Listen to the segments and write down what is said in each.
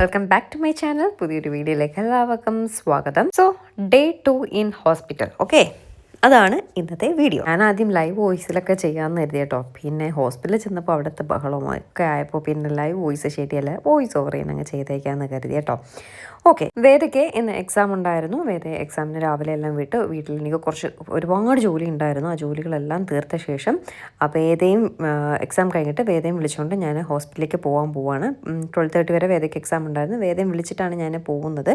Welcome back to my channel. പുതിയൊരു വീഡിയോയിലേക്ക് എല്ലാവർക്കും സ്വാഗതം. So day 2 in hospital. Okay, അതാണ് ഇന്നത്തെ വീഡിയോ. ഞാൻ ആദ്യം ലൈവ് വോയിസിലൊക്കെ ചെയ്യാമെന്ന് കരുതി കേട്ടോ. പിന്നെ ഹോസ്പിറ്റലിൽ ചെന്നപ്പോൾ അവിടുത്തെ ബഹളവും ഒക്കെ ആയപ്പോൾ പിന്നെ ലൈവ് വോയിസ് ശരിയല്ല, വോയിസ് ഓവർ ചെയ്യുന്നങ്ങ് ചെയ്തേക്കാമെന്ന് കരുതി കേട്ടോ. ഓക്കെ, വേദയ്ക്ക് ഇന്ന് എക്സാം ഉണ്ടായിരുന്നു. വേദ എക്സാമിന് രാവിലെ എല്ലാം വിട്ട് വീട്ടിൽ എനിക്ക് ഒരുപാട് ജോലി ഉണ്ടായിരുന്നു. ആ ജോലികളെല്ലാം തീർത്ത ശേഷം വേദയും എക്സാം കഴിഞ്ഞിട്ട് വേദയും വിളിച്ചുകൊണ്ട് ഞാൻ ഹോസ്പിറ്റലിലേക്ക് പോവാണ്. 12:30 വരെ വേദയ്ക്ക് എക്സാം ഉണ്ടായിരുന്നു. വേദയും വിളിച്ചിട്ടാണ് ഞാൻ പോകുന്നത്.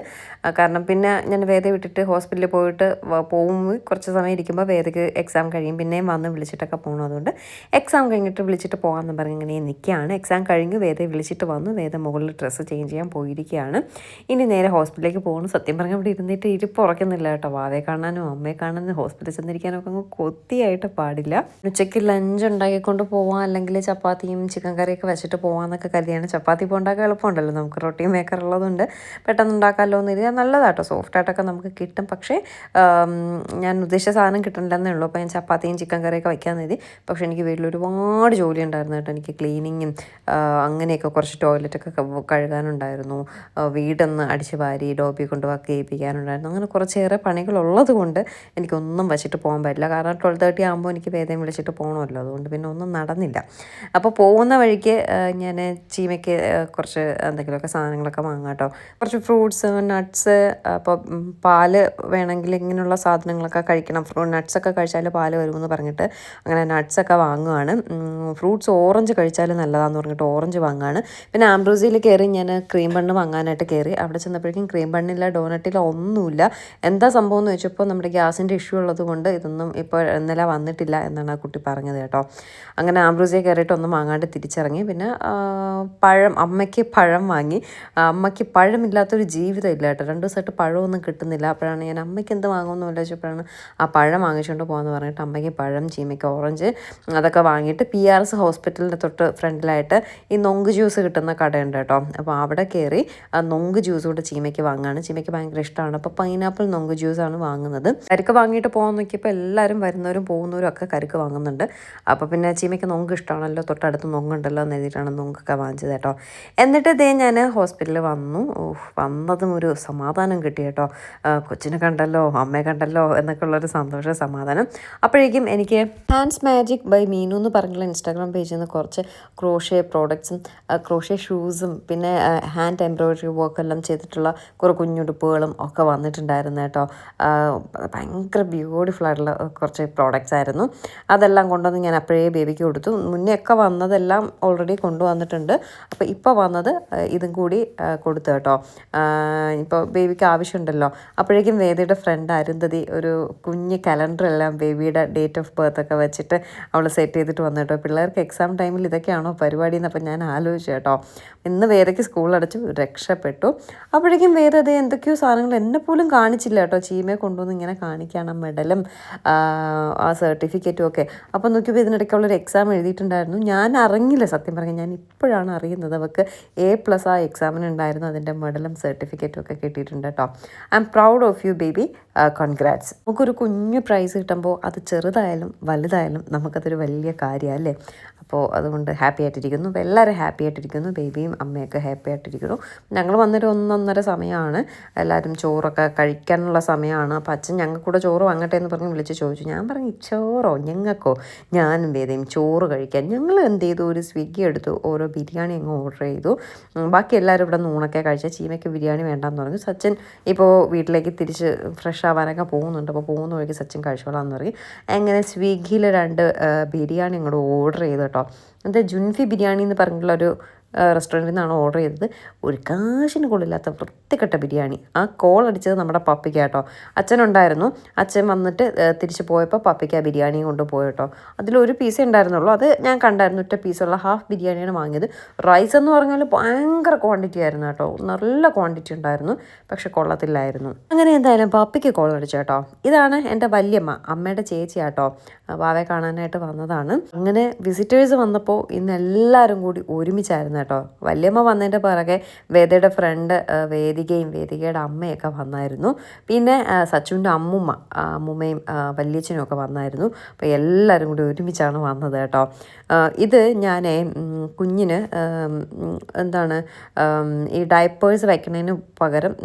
കാരണം പിന്നെ ഞാൻ വേദ വിട്ടിട്ട് ഹോസ്പിറ്റലിൽ പോയിട്ട് പോകുമ്പോൾ കുറച്ച് സമയം ഇരിക്കുമ്പോൾ വേദയ്ക്ക് എക്സാം കഴിയും, പിന്നെയും വന്ന് വിളിച്ചിട്ടൊക്കെ പോകണം. അതുകൊണ്ട് എക്സാം കഴിഞ്ഞിട്ട് വിളിച്ചിട്ട് പോകാമെന്ന് പറഞ്ഞ് ഇങ്ങനെ നിൽക്കുകയാണ്. എക്സാം കഴിഞ്ഞ് വേദയെ വിളിച്ചിട്ട് വന്നു. വേദ മുകളിൽ ഡ്രസ്സ് ചേഞ്ച് ചെയ്യാൻ പോയിരിക്കുകയാണ്. ഇനി നേരെ ഹോസ്പിറ്റലിലേക്ക് പോകണം. സത്യം പറഞ്ഞാൽ ഇവിടെ ഇരുന്നിട്ട് ഇരിപ്പ് ഉറക്കുന്നില്ല കേട്ടോ. വാവയെ കാണാനും അമ്മയെ കാണാനും ഹോസ്പിറ്റലിൽ ചെന്നിരിക്കാനും ഒക്കെ അങ്ങ് കൊത്തിയായിട്ട് പാടില്ല. ഉച്ചയ്ക്ക് ലഞ്ച് ഉണ്ടാക്കിക്കൊണ്ട് പോവാം, അല്ലെങ്കിൽ ചപ്പാത്തിയും ചിക്കൻ കറിയൊക്കെ വെച്ചിട്ട് പോകാമെന്നൊക്കെ കരുതിയാണ്. ചപ്പാത്തി ഇപ്പോൾ ഉണ്ടാക്കാൻ എളുപ്പമുണ്ടല്ലോ, നമുക്ക് റൊട്ടി മേക്കർ ഉള്ളതുകൊണ്ട് പെട്ടെന്ന് ഉണ്ടാക്കാമല്ലോ എന്ന് കരുതിയാൽ നല്ലതാട്ടോ. സോഫ്റ്റായിട്ടൊക്കെ നമുക്ക് കിട്ടും. പക്ഷേ ഞാൻ ഉദ്ദേശിച്ച സാധനം കിട്ടണില്ലെന്നേ ഉള്ളൂ. അപ്പോൾ ഞാൻ ചപ്പാത്തിയും ചിക്കൻ കറിയൊക്കെ വയ്ക്കാമെന്ന് കരുതി. പക്ഷേ എനിക്ക് വീട്ടിൽ ഒരുപാട് ജോലി ഉണ്ടായിരുന്നു കേട്ടോ. എനിക്ക് ക്ലീനിങ്ങും അങ്ങനെയൊക്കെ കുറച്ച് ടോയ്ലറ്റൊക്കെ കഴുകാനുണ്ടായിരുന്നു. വീടൊന്ന് അടിച്ച് വാരി ഡോബി കൊണ്ട് വർക്ക് ചെയ്യിപ്പിക്കാനുണ്ടായിരുന്നു. അങ്ങനെ കുറച്ചേറെ പണികളുള്ളത് കൊണ്ട് എനിക്കൊന്നും വച്ചിട്ട് പോകാൻ പറ്റില്ല. കാരണം 12:30 ആകുമ്പോൾ എനിക്ക് വേദം വിളിച്ചിട്ട് പോകണമല്ലോ. അതുകൊണ്ട് പിന്നെ ഒന്നും നടന്നില്ല. അപ്പോൾ പോകുന്ന വഴിക്ക് ഞാൻ ചീമയ്ക്ക് കുറച്ച് എന്തെങ്കിലുമൊക്കെ സാധനങ്ങളൊക്കെ വാങ്ങാം കേട്ടോ. കുറച്ച് ഫ്രൂട്ട്സ്, നട്ട്സ്, അപ്പോൾ പാല് വേണമെങ്കിൽ ഇങ്ങനെയുള്ള സാധനങ്ങളൊക്കെ കഴിക്കണം. നട്ട്സൊക്കെ കഴിച്ചാൽ പാല് വരുമെന്ന് പറഞ്ഞിട്ട് അങ്ങനെ നട്ട്സൊക്കെ വാങ്ങുകയാണ്. ഫ്രൂട്ട്സ് ഓറഞ്ച് കഴിച്ചാൽ നല്ലതാണെന്ന് പറഞ്ഞിട്ട് ഓറഞ്ച് വാങ്ങുകയാണ്. പിന്നെ ആംബ്രോസിയിൽ കയറി ഞാൻ ക്രീം ബണ്ണ് വാങ്ങാനായിട്ട് കയറി. അവിടെ ചെന്നപ്പോഴേക്കും ക്രീം ബണ്ണില്ല, ഡോനറ്റില്ല, ഒന്നുമില്ല. എന്താ സംഭവം എന്ന് വെച്ചപ്പോൾ നമ്മുടെ ഗ്യാസിൻ്റെ ഇഷ്യൂ ഉള്ളത് കൊണ്ട് ഇതൊന്നും ഇപ്പോൾ ഇന്നലെ വന്നിട്ടില്ല എന്നാണ് ആ കുട്ടി പറഞ്ഞത് കേട്ടോ. അങ്ങനെ ആംബ്രോസിയെ കയറിയിട്ട് ഒന്നും വാങ്ങാണ്ട് തിരിച്ചിറങ്ങി. പിന്നെ അമ്മയ്ക്ക് പഴം വാങ്ങി. അമ്മയ്ക്ക് പഴമില്ലാത്തൊരു ജീവിതം ഇല്ല കേട്ടോ. 2 ദിവസമായിട്ട് പഴമൊന്നും കിട്ടുന്നില്ല. അപ്പോഴാണ് ഞാൻ അമ്മയ്ക്ക് എന്ത് വാങ്ങുമെന്ന് വിചാരിച്ചപ്പോഴാണ് ആ പഴം വാങ്ങിച്ചുകൊണ്ട് പോകാമെന്ന് പറഞ്ഞിട്ട് അമ്മയ്ക്ക് പഴം, ചീമയ്ക്ക് ഓറഞ്ച് അതൊക്കെ വാങ്ങിയിട്ട് PRS ഹോസ്പിറ്റലിൻ്റെ തൊട്ട് ഫ്രണ്ടിലായിട്ട് ഈ നൊങ്ക് ജ്യൂസ് കിട്ടുന്ന കടയുണ്ട് കേട്ടോ. അപ്പോൾ അവിടെ കയറി ആ നൊങ്ക് ജ്യൂസ് കൊണ്ട് ചീമയ്ക്ക് വാങ്ങുകയാണ്. ചീമയ്ക്ക് ഭയങ്കര ഇഷ്ടമാണ്. അപ്പോൾ പൈനാപ്പിൾ നൊങ്ക് ജ്യൂസാണ് വാങ്ങുന്നത്. കരുക്ക് വാങ്ങിയിട്ട് പോകാൻ നോക്കിയപ്പോൾ എല്ലാവരും വരുന്നവരും പോകുന്നവരും ഒക്കെ കരുക്ക് വാങ്ങുന്നുണ്ട്. അപ്പോൾ പിന്നെ ചീമയ്ക്ക് നൊങ്ക് ഇഷ്ടമാണല്ലോ, തൊട്ടടുത്ത് നൊങ്കുണ്ടല്ലോ എന്ന് എഴുതിയിട്ടാണ് നൊങ്കൊക്കെ വാങ്ങിച്ചത് കേട്ടോ. എന്നിട്ട് ഞാൻ ഹോസ്പിറ്റലിൽ വന്നു. വന്നതും ഒരു സമാധാനം കിട്ടി കേട്ടോ. കൊച്ചിനെ കണ്ടല്ലോ, അമ്മയെ കണ്ടല്ലോ എന്നൊക്കെ ഉള്ളൊരു സന്തോഷ സമാധാനം. അപ്പോഴേക്കും എനിക്ക് ഹാൻഡ്സ് മാജിക് ബൈ മീനു എന്ന് പറഞ്ഞുള്ള ഇൻസ്റ്റാഗ്രാം പേജിൽ നിന്ന് കുറച്ച് ക്രോഷേ പ്രോഡക്ട്സും ക്രോഷേ ഷൂസും പിന്നെ ഹാൻഡ് എംബ്രോയിഡറി വർക്കെല്ലാം ചെയ്തിട്ടുള്ള കുറേ കുഞ്ഞുടുപ്പുകളും ഒക്കെ വന്നിട്ടുണ്ടായിരുന്നു കേട്ടോ. ഭയങ്കര ബ്യൂട്ടിഫുൾ ആയിട്ടുള്ള കുറച്ച് പ്രോഡക്റ്റ്സ് ആയിരുന്നു. അതെല്ലാം കൊണ്ടുവന്ന് ഞാൻ അപ്പോഴേ ബേബിക്ക് കൊടുത്തു. മുന്നേ ഒക്കെ വന്നതെല്ലാം ഓൾറെഡി കൊണ്ടുവന്നിട്ടുണ്ട്. അപ്പോൾ ഇപ്പോൾ വന്നത് ഇതും കൂടി കൊടുത്തു കേട്ടോ. ഇപ്പോൾ ബേബിക്ക് ആവശ്യമുണ്ടല്ലോ. അപ്പോഴേക്കും വേദിയുടെ ഫ്രണ്ട് അരുന്ധതി ഒരു കുഞ്ഞ് കലണ്ടറെല്ലാം ബേബിയുടെ ഡേറ്റ് ഓഫ് ബർത്ത് ഒക്കെ വെച്ചിട്ട് അവൾ സെറ്റ് ചെയ്തിട്ട് വന്നു കേട്ടോ. പിള്ളേർക്ക് എക്സാം ടൈമിൽ ഇതൊക്കെയാണോ പരിപാടി എന്നപ്പോൾ ഞാൻ ആലോചിച്ചു കേട്ടോ. ഇന്ന് വേദയ്ക്ക് സ്കൂൾ അടച്ചു, രക്ഷപ്പെട്ടു. അപ്പോഴേക്കും വേദ അത് എന്തൊക്കെയോ സാധനങ്ങൾ എന്നെ പോലും കാണിച്ചില്ല കേട്ടോ. ചീമയെ കൊണ്ടുവന്ന് ഇങ്ങനെ കാണിക്കുകയാണ് മെഡലും ആ സർട്ടിഫിക്കറ്റും ഒക്കെ. അപ്പോൾ നോക്കിയപ്പോൾ ഇതിനിടയ്ക്ക് അവളൊരു എക്സാം എഴുതിയിട്ടുണ്ടായിരുന്നു. ഞാൻ അറിഞ്ഞില്ല സത്യം പറഞ്ഞാൽ. ഞാൻ ഇപ്പോഴാണ് അറിയുന്നത് അവൾക്ക് A+ ആ എക്സാമിന് ഉണ്ടായിരുന്നു. അതിൻ്റെ മെഡലും സർട്ടിഫിക്കറ്റും ഒക്കെ കിട്ടിയിട്ടുണ്ട് കേട്ടോ. I am proud of U baby, congrats. നമുക്കൊരു കുഞ്ഞു പ്രൈസ് കിട്ടുമ്പോൾ അത് ചെറുതായാലും വലുതായാലും നമുക്കതൊരു വലിയ കാര്യമാണ് അല്ലേ. അപ്പോൾ അതുകൊണ്ട് ഹാപ്പി ആയിട്ടിരിക്കുന്നു. എല്ലാവരും ഹാപ്പി ആയിട്ടിരിക്കുന്നു. ബേബിയും അമ്മയൊക്കെ ഹാപ്പി ആയിട്ടിരിക്കുന്നു. ഞങ്ങൾ വന്നൊരു 1-1.5 സമയമാണ്. എല്ലാവരും ചോറൊക്കെ കഴിക്കാനുള്ള സമയമാണ്. അപ്പോൾ അച്ഛൻ ഞങ്ങൾക്ക് കൂടെ ചോറ് വാങ്ങട്ടെ എന്ന് പറഞ്ഞ് വിളിച്ച് ചോദിച്ചു. ഞാൻ പറഞ്ഞു ചോറോ ഞങ്ങൾക്കോ, ഞാനും വേദയും ചോറ് കഴിക്കാൻ. ഞങ്ങൾ എന്ത് ചെയ്തു, ഒരു സ്വിഗ്ഗി എടുത്തു, ഓരോ ബിരിയാണി അങ്ങ് ഓർഡർ ചെയ്തു. ബാക്കി എല്ലാവരും ഇവിടെ ഊണൊക്കെ കഴിച്ചാൽ ചീമയ്ക്ക് ബിരിയാണി വേണ്ടാന്ന് പറഞ്ഞു. സച്ചിൻ ഇപ്പോൾ വീട്ടിലേക്ക് തിരിച്ച് ഫ്രഷ് ആവാനൊക്കെ പോകുന്നുണ്ട്. അപ്പോൾ പോകുന്ന വഴിക്ക് സച്ചിൻ കഴിച്ചോളാന്ന് പറയും. അങ്ങനെ സ്വിഗ്ഗിയിൽ 2 ബിരിയാണി അങ്ങോട്ട് ഓർഡർ ചെയ്തു കേട്ടോ. എന്താ ജുൻഫി ബിരിയാണി എന്ന് പറഞ്ഞിട്ടുള്ളൊരു റെസ്റ്റോറൻറ്റിൽ നിന്നാണ് ഓർഡർ ചെയ്തത്. ഒരു കാശിന് കൊള്ളില്ലാത്ത വൃത്തികെട്ട ബിരിയാണി. ആ കോൾ അടിച്ചത് നമ്മുടെ പപ്പിക്ക കേട്ടോ. അച്ഛനുണ്ടായിരുന്നു. അച്ഛൻ വന്നിട്ട് തിരിച്ച് പോയപ്പോൾ പപ്പിക്ക ബിരിയാണി കൊണ്ട് പോയി കേട്ടോ. അതിലൊരു പീസേ ഉണ്ടായിരുന്നുള്ളൂ. അത് ഞാൻ കണ്ടായിരുന്നു. ഒറ്റ പീസുള്ള ഹാഫ് ബിരിയാണിയാണ് വാങ്ങിയത്. റൈസ് എന്ന് പറഞ്ഞാൽ ഭയങ്കര ക്വാണ്ടിറ്റി ആയിരുന്നു കേട്ടോ. നല്ല ക്വാണ്ടിറ്റി ഉണ്ടായിരുന്നു, പക്ഷെ കൊള്ളത്തില്ലായിരുന്നു. അങ്ങനെ എന്തായാലും പപ്പിക്ക് കോൾ അടിച്ചു കേട്ടോ. ഇതാണ് എൻ്റെ വല്യമ്മ, അമ്മയുടെ ചേച്ചി കേട്ടോ. വാവയെ കാണാനായിട്ട് വന്നതാണ്. അങ്ങനെ വിസിറ്റേഴ്സ് വന്നപ്പോൾ ഇന്ന് എല്ലാവരും കൂടി ഒരുമിച്ചായിരുന്നു കേട്ടോ. വല്യമ്മ വന്നതിൻ്റെ പിറകെ വേദയുടെ ഫ്രണ്ട് വേദികയുടെ അമ്മയൊക്കെ വന്നായിരുന്നു. പിന്നെ സച്ചുവിൻ്റെ അമ്മൂമ്മയും വല്യച്ഛനും ഒക്കെ വന്നായിരുന്നു. അപ്പോൾ എല്ലാവരും കൂടി ഒരുമിച്ചാണ് വന്നത് കേട്ടോ. ഇത് ഞാൻ കുഞ്ഞിന് എന്താണ് ഈ ഡയപ്പേഴ്സ് വയ്ക്കുന്നതിന് പകരം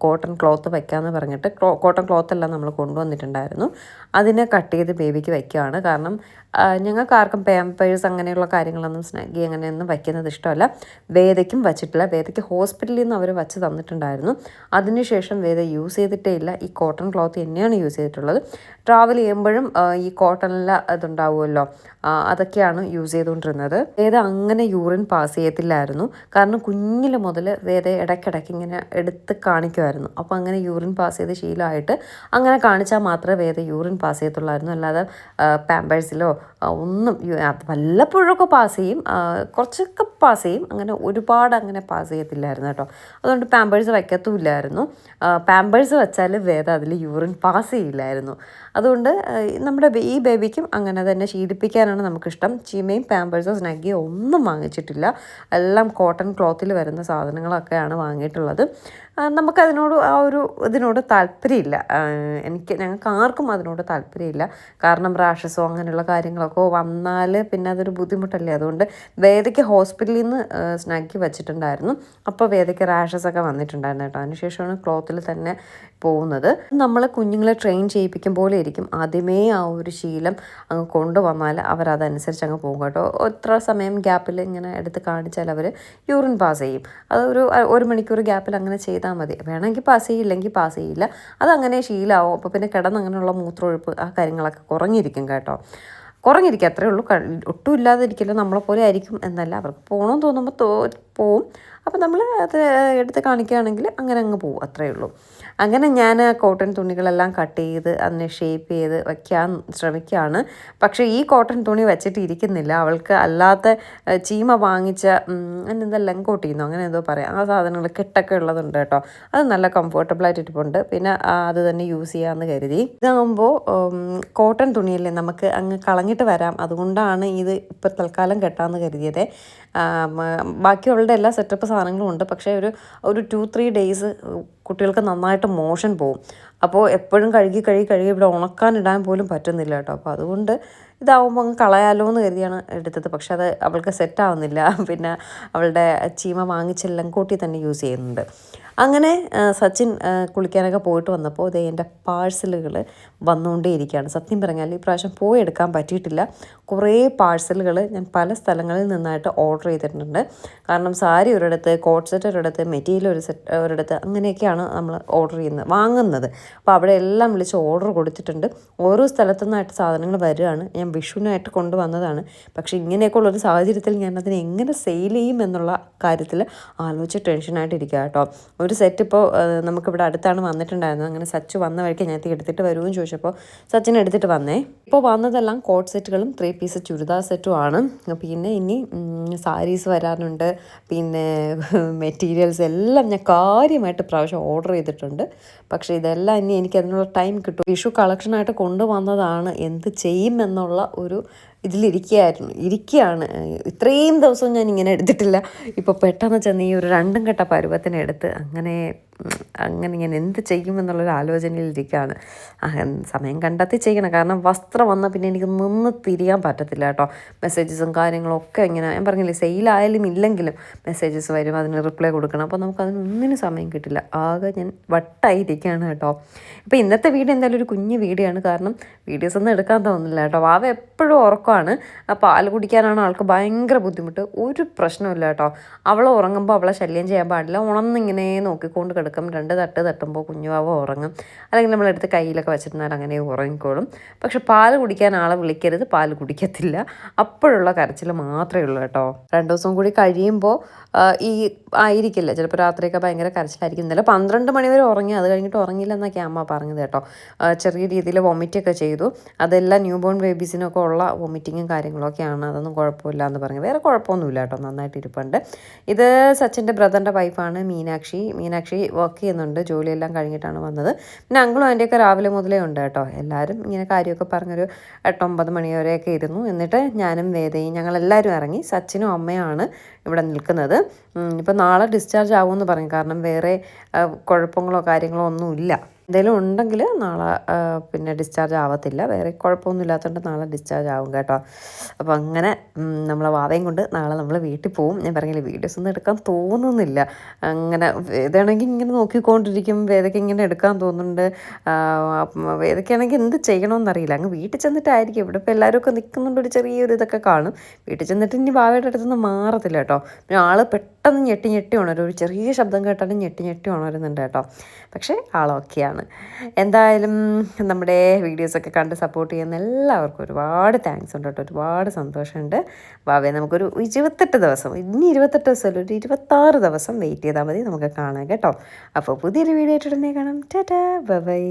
കോട്ടൺ ക്ലോത്ത് വയ്ക്കാമെന്ന് പറഞ്ഞിട്ട് കോട്ടൺ ക്ലോത്തെല്ലാം നമ്മൾ കൊണ്ടുവന്നിട്ടുണ്ടായിരുന്നു. അതിനെ കട്ട് ചെയ്ത് ബേബിക്ക് വയ്ക്കുകയാണ്. കാരണം ഞങ്ങൾക്ക് ആർക്കും പാമ്പേഴ്സ് അങ്ങനെയുള്ള കാര്യങ്ങളൊന്നും സ്നാഗി അങ്ങനെയൊന്നും വയ്ക്കുന്നത് ഇഷ്ടമല്ല. വേദയ്ക്കും വച്ചിട്ടില്ല. വേദയ്ക്ക് ഹോസ്പിറ്റലിൽ നിന്ന് അവർ വച്ച് തന്നിട്ടുണ്ടായിരുന്നു. അതിനുശേഷം വേദ യൂസ് ചെയ്തിട്ടേ ഇല്ല. ഈ കോട്ടൺ ക്ലോത്ത് തന്നെയാണ് യൂസ് ചെയ്തിട്ടുള്ളത്. ട്രാവൽ ചെയ്യുമ്പോഴും ഈ കോട്ടണിൽ അതുണ്ടാവുമല്ലോ, അതൊക്കെയാണ് യൂസ് ചെയ്തുകൊണ്ടിരുന്നത്. വേദ അങ്ങനെ യൂറിൻ പാസ് ചെയ്യത്തില്ലായിരുന്നു. കാരണം കുഞ്ഞിൽ മുതൽ വേദ ഇടയ്ക്കിടയ്ക്ക് ഇങ്ങനെ എടുത്ത് കാണിക്കുമായിരുന്നു. അപ്പോൾ അങ്ങനെ യൂറിൻ പാസ് ചെയ്ത് ശീലമായിട്ട് അങ്ങനെ കാണിച്ചാൽ മാത്രമേ വേദ യൂറിൻ പാസ് ചെയ്യത്തുള്ളായിരുന്നു. അല്ലാതെ പാമ്പേഴ്സിലോ ഒന്നും വല്ലപ്പോഴൊക്കെ പാസ് ചെയ്യും, കുറച്ചൊക്കെ പാസ് ചെയ്യും. അങ്ങനെ ഒരുപാട് അങ്ങനെ പാസ് ചെയ്യത്തില്ലായിരുന്നു കേട്ടോ. അതുകൊണ്ട് പാമ്പേഴ്സ് വയ്ക്കത്തുമില്ലായിരുന്നു. പാമ്പേഴ്സ് വെച്ചാൽ വേദ അതിൽ യൂറിൻ പാസ് ചെയ്യില്ലായിരുന്നു. അതുകൊണ്ട് നമ്മുടെ ഈ ബേബിക്കും അങ്ങനെ തന്നെ ശീലിപ്പിക്കാനാണ് നമുക്കിഷ്ടം. ചീമയും പാമ്പേഴ്സോ സ്നഗ്ഗിയോ ഒന്നും വാങ്ങിച്ചിട്ടില്ല. എല്ലാം കോട്ടൺ ക്ലോത്തിൽ വരുന്ന സാധനങ്ങളൊക്കെയാണ് വാങ്ങിയിട്ടുള്ളത്. നമുക്കതിനോട് ഇതിനോട് താല്പര്യമില്ല. ഞങ്ങൾക്ക് ആർക്കും അതിനോട് താല്പര്യമില്ല. കാരണം റാഷസോ അങ്ങനെയുള്ള കാര്യങ്ങളൊക്കെ വന്നാൽ പിന്നെ അതൊരു ബുദ്ധിമുട്ടല്ലേ. അതുകൊണ്ട് വേദയ്ക്ക് ഹോസ്പിറ്റലിൽ നിന്ന് സ്നഗ്ഗി വെച്ചിട്ടുണ്ടായിരുന്നു. അപ്പോൾ വേദയ്ക്ക് റാഷസൊക്കെ വന്നിട്ടുണ്ടായിരുന്നു കേട്ടോ. അതിനുശേഷമാണ് ക്ലോത്തിൽ തന്നെ പോകുന്നത്. നമ്മൾ കുഞ്ഞുങ്ങളെ ട്രെയിൻ ചെയ്യിപ്പിക്കും പോലെ ഇരിക്കും. ആദ്യമേ ആ ഒരു ശീലം അങ്ങ് കൊണ്ടുവന്നാൽ അവരതനുസരിച്ച് അങ്ങ് പോകും കേട്ടോ. എത്ര സമയം ഗ്യാപ്പിൽ ഇങ്ങനെ എടുത്ത് കാണിച്ചാൽ അവർ യൂറിൻ പാസ് ചെയ്യും. അത് ഒരു മണിക്കൂർ ഗ്യാപ്പിൽ അങ്ങനെ ചെയ്താൽ മതി. വേണമെങ്കിൽ പാസ് ചെയ്യില്ലെങ്കിൽ പാസ് ചെയ്യില്ല. അതങ്ങനെ ശീലമാവും. അപ്പോൾ പിന്നെ കിടന്നങ്ങനെയുള്ള മൂത്രമൊഴുപ്പ് ആ കാര്യങ്ങളൊക്കെ കുറഞ്ഞിരിക്കും കേട്ടോ. കുറഞ്ഞിരിക്കും, അത്രയേ ഉള്ളൂ. ഒട്ടും ഇല്ലാതിരിക്കില്ല. നമ്മളെപ്പോലെ ആയിരിക്കും എന്നല്ല. അവർക്ക് പോകണമെന്ന് തോന്നുമ്പോൾ പോവും. അപ്പോൾ നമ്മൾ അത് എടുത്ത് കാണിക്കുകയാണെങ്കിൽ അങ്ങനെ അങ്ങ് പോവും, അത്രയേ ഉള്ളൂ. അങ്ങനെ ഞാൻ കോട്ടൺ തുണികളെല്ലാം കട്ട് ചെയ്ത് അതിനെ ഷേപ്പ് ചെയ്ത് വയ്ക്കാൻ ശ്രമിക്കുകയാണ്. പക്ഷേ ഈ കോട്ടൺ തുണി വെച്ചിട്ട് ഇരിക്കുന്നില്ല. അവൾക്ക് അല്ലാത്ത ചീമ വാങ്ങിച്ച എന്താ ലങ്കോട്ട് ചെയ്യുന്നു അങ്ങനെ എന്തോ പറയാം, ആ സാധനങ്ങൾ കെട്ടൊക്കെ ഉള്ളതുണ്ട് കേട്ടോ. അത് നല്ല കംഫർട്ടബിളായിട്ട് ഇരിപ്പുണ്ട്. പിന്നെ അത് തന്നെ യൂസ് ചെയ്യാമെന്ന് കരുതി. ഇതാകുമ്പോൾ കോട്ടൺ തുണിയല്ലേ, നമുക്ക് അങ്ങ് കളഞ്ഞിട്ട് വരാം. അതുകൊണ്ടാണ് ഇത് ഇപ്പോൾ തൽക്കാലം കെട്ടാമെന്ന് കരുതിയത്. ബാക്കിയുള്ള എല്ലാ സെറ്റപ്പ് സാധനങ്ങളും ഉണ്ട്. പക്ഷേ ഒരു 2-3 ഡേയ്സ് കുട്ടികൾക്ക് നന്നായിട്ട് മോഷൻ പോവും. അപ്പോൾ എപ്പോഴും കഴുകി ഇവിടെ ഉണക്കാനിടാൻ പോലും പറ്റുന്നില്ല കേട്ടോ. അപ്പോൾ അതുകൊണ്ട് ഇതാവുമ്പോൾ അങ്ങ് കളയാലോ എന്ന് കരുതിയാണ് എടുത്തത്. പക്ഷെ അത് അവൾക്ക് സെറ്റാവുന്നില്ല. പിന്നെ അവളുടെ ചീമ വാങ്ങിച്ചെല്ലാം കൂട്ടി തന്നെ യൂസ് ചെയ്യുന്നുണ്ട്. അങ്ങനെ സച്ചിൻ കുളിക്കാനൊക്കെ പോയിട്ട് വന്നപ്പോൾ ദേ എൻ്റെ പാഴ്സലുകൾ വന്നുകൊണ്ടേയിരിക്കുകയാണ്. സത്യം പറഞ്ഞാൽ ഈ പ്രാവശ്യം പോയി എടുക്കാൻ പറ്റിയിട്ടില്ല. കുറേ പാഴ്സലുകൾ ഞാൻ പല സ്ഥലങ്ങളിൽ നിന്നായിട്ട് ഓർഡർ ചെയ്തിട്ടുണ്ട്. കാരണം സാരി ഒരിടത്ത്, കോട്ട് സെറ്റ് ഒരിടത്ത്, മെറ്റീരിയൽ ഒരിടത്ത് അങ്ങനെയൊക്കെയാണ് നമ്മൾ വാങ്ങുന്നത്. അപ്പോൾ അവിടെ എല്ലാം വിളിച്ച് ഓർഡർ കൊടുത്തിട്ടുണ്ട്. ഓരോ സ്ഥലത്തു നിന്നായിട്ട് സാധനങ്ങൾ വരികയാണ്. ഞാൻ വിഷുവിനായിട്ട് കൊണ്ടുവന്നതാണ്. പക്ഷേ ഇങ്ങനെയൊക്കെ ഉള്ളൊരു സാഹചര്യത്തിൽ ഞാനതിനെ എങ്ങനെ സെയിൽ ചെയ്യും എന്നുള്ള കാര്യത്തിൽ ആലോചിച്ച് ടെൻഷനായിട്ടിരിക്കുക കേട്ടോ. ഒരു സെറ്റ് ഇപ്പോൾ നമുക്കിവിടെ അടുത്താണ് വന്നിട്ടുണ്ടായിരുന്നത്. അങ്ങനെ സച്ചു വന്ന വഴിക്ക് ഞാൻ എടുത്തിട്ട് വരുമെന്ന് ചോദിച്ചപ്പോൾ സച്ചിൻ എടുത്തിട്ട് വന്നേ. ഇപ്പോൾ വന്നതെല്ലാം കോട്ട് സെറ്റുകളും 3 പീസ് ചുരിദാർ സെറ്റുമാണ്. പിന്നെ ഇനി സാരീസ് വരാനുണ്ട്. പിന്നെ മെറ്റീരിയൽസ് എല്ലാം ഞാൻ കാര്യമായിട്ട് പ്രാവശ്യം ഓർഡർ ചെയ്തിട്ടുണ്ട്. പക്ഷേ ഇതെല്ലാം ഇനി എനിക്ക് അതിനുള്ള ടൈം കിട്ടും. വിഷു കളക്ഷനായിട്ട് കൊണ്ടുവന്നതാണ്. എന്ത് ചെയ്യും എന്നുള്ള ഒരു ഇരിക്കുകയാണ്. ഇത്രയും ദിവസവും ഞാൻ ഇങ്ങനെ എടുത്തിട്ടില്ല. ഇപ്പോൾ പെട്ടെന്ന് ചെന്ന് ഈ ഒരു 2 ഘട്ട പരുവത്തിനെടുത്ത് അങ്ങനെ ഞാൻ എന്ത് ചെയ്യുമെന്നുള്ളൊരു ആലോചനയിലിരിക്കുകയാണ്. സമയം കണ്ടെത്തി ചെയ്യണം. കാരണം വസ്ത്രം വന്നാൽ പിന്നെ എനിക്ക് നിന്ന് തിരിയാൻ പറ്റത്തില്ല കേട്ടോ. മെസ്സേജസും കാര്യങ്ങളും ഒക്കെ ഇങ്ങനെ ഞാൻ പറഞ്ഞില്ലേ, സെയിലായാലും ഇല്ലെങ്കിലും മെസ്സേജസ് വരും, അതിന് റിപ്ലൈ കൊടുക്കണം. അപ്പോൾ നമുക്കതിനൊന്നിനും സമയം കിട്ടില്ല. ആകെ ഞാൻ വട്ടായിരിക്കുകയാണ് കേട്ടോ. ഇപ്പോൾ ഇന്നത്തെ വീഡിയോ എന്തായാലും ഒരു കുഞ്ഞ് വീഡിയോ ആണ്. കാരണം വീഡിയോസ് ഒന്നും എടുക്കാൻ തോന്നുന്നില്ല കേട്ടോ. വാവ എപ്പോഴും ഉറക്കമാണ്. പാൽ കുടിക്കാനാണ് ആൾക്ക് ഭയങ്കര ബുദ്ധിമുട്ട്. ഒരു പ്രശ്നമില്ല കേട്ടോ. അവൾ ഉറങ്ങുമ്പോൾ അവളെ ശല്യം ചെയ്യാൻ പാടില്ല. ഉണർന്നിങ്ങനെ നോക്കിക്കൊണ്ട് കിടക്കും. 2 തട്ട് തട്ടുമ്പോൾ കുഞ്ഞുവാവ ഉറങ്ങും. അല്ലെങ്കിൽ നമ്മളെടുത്ത് കയ്യിലൊക്കെ വെച്ചിരുന്നാൽ അങ്ങനെ ഉറങ്ങിക്കോളും. പക്ഷെ പാൽ കുടിക്കാൻ ആളെ വിളിക്കരുത്, പാൽ കുടിക്കത്തില്ല. അപ്പോഴുള്ള കരച്ചിൽ മാത്രമേ ഉള്ളൂ കേട്ടോ. 2 ദിവസം കൂടി കഴിയുമ്പോൾ ആയിരിക്കില്ല, ചിലപ്പോൾ രാത്രിയൊക്കെ ഭയങ്കര കരച്ചിലായിരിക്കും. ഇന്നലെ 12 മണി വരെ ഉറങ്ങി. അത് കഴിഞ്ഞിട്ട് ഉറങ്ങിയില്ല എന്നൊക്കെ അമ്മ പറഞ്ഞത് കേട്ടോ. ചെറിയ രീതിയിൽ വൊമിറ്റൊക്കെ ചെയ്തു. അതെല്ലാം ന്യൂ ബോൺ ബേബീസിനൊക്കെ ഉള്ള വൊമിറ്റിങ്ങും കാര്യങ്ങളൊക്കെയാണ്. അതൊന്നും കുഴപ്പമില്ല എന്ന് പറഞ്ഞു. വേറെ കുഴപ്പമൊന്നുമില്ല കേട്ടോ, നന്നായിട്ട് ഇരിപ്പുണ്ട്. ഇത് സച്ചിൻ്റെ ബ്രദറിൻ്റെ വൈഫാണ് മീനാക്ഷി വർക്ക് ചെയ്യുന്നുണ്ട്. ജോലിയെല്ലാം കഴിഞ്ഞിട്ടാണ് വന്നത്. പിന്നെ അങ്കിളും അതിൻ്റെയൊക്കെ രാവിലെ മുതലേ ഉണ്ട് കേട്ടോ. എല്ലാവരും ഇങ്ങനെ കാര്യമൊക്കെ പറഞ്ഞൊരു 8-9 മണി വരെയൊക്കെ ഇരുന്നു. എന്നിട്ട് ഞാനും വേദയും ഞങ്ങളെല്ലാവരും ഇറങ്ങി. സച്ചിനും അമ്മയാണ് ഇവിടെ നിൽക്കുന്നത്. ഇപ്പോൾ നാളെ ഡിസ്ചാർജ് ആവുമെന്ന് പറയും. കാരണം വേറെ കുഴപ്പങ്ങളോ കാര്യങ്ങളോ ഒന്നുമില്ല. എന്തെങ്കിലും ഉണ്ടെങ്കിൽ നാളെ പിന്നെ ഡിസ്ചാർജ് ആവത്തില്ല. വേറെ കുഴപ്പമൊന്നും ഇല്ലാത്തതുകൊണ്ട് നാളെ ഡിസ്ചാർജ് ആവും കേട്ടോ. അപ്പോൾ അങ്ങനെ നമ്മളെ വാവയും കൊണ്ട് നാളെ നമ്മൾ വീട്ടിൽ പോവും. ഞാൻ പറഞ്ഞില്ലേ വീഡിയോസ് ഒന്നും എടുക്കാൻ തോന്നുന്നില്ല. അങ്ങനെ വേദയാണെങ്കിൽ ഇങ്ങനെ നോക്കിക്കൊണ്ടിരിക്കും. വേദയ്ക്ക് ഇങ്ങനെ എടുക്കാൻ തോന്നുന്നുണ്ട്. വേദയ്ക്കാണെങ്കിൽ എന്ത് ചെയ്യണമെന്നറിയില്ല. അങ്ങ് വീട്ടിൽ ചെന്നിട്ടായിരിക്കും. ഇവിടെ ഇപ്പോൾ എല്ലാവരും ഒക്കെ നിൽക്കുന്നുണ്ട്, ഒരു ചെറിയൊരു ഇതൊക്കെ കാണും. വീട്ടിൽ ചെന്നിട്ട് ഇനി വാവയുടെ അടുത്തൊന്നും മാറത്തില്ല കേട്ടോ. പിന്നെ ആൾ പെട്ടെന്ന് ഞെട്ടി ഞെട്ടി ഉണരും. ഒരു ചെറിയ ശബ്ദം കേട്ടാലും ഞെട്ടി ഞെട്ടി ഉണരുന്നുണ്ട് കേട്ടോ. പക്ഷേ ആളൊക്കെയാണ്. എന്തായാലും നമ്മുടെ വീഡിയോസൊക്കെ കണ്ട് സപ്പോർട്ട് ചെയ്യുന്ന എല്ലാവർക്കും ഒരുപാട് താങ്ക്സ് ഉണ്ട് കേട്ടോ. ഒരുപാട് സന്തോഷമുണ്ട്. വാവേ നമുക്കൊരു 28 ദിവസം, ഇനി 28 ദിവസമല്ല, ഒരു 26 ദിവസം വെയിറ്റ് ചെയ്താൽ മതി, നമുക്ക് കാണാം കേട്ടോ. അപ്പോൾ പുതിയൊരു വീഡിയോ ആയിട്ട് ഉടനെ കാണാം. Tata, bye bye.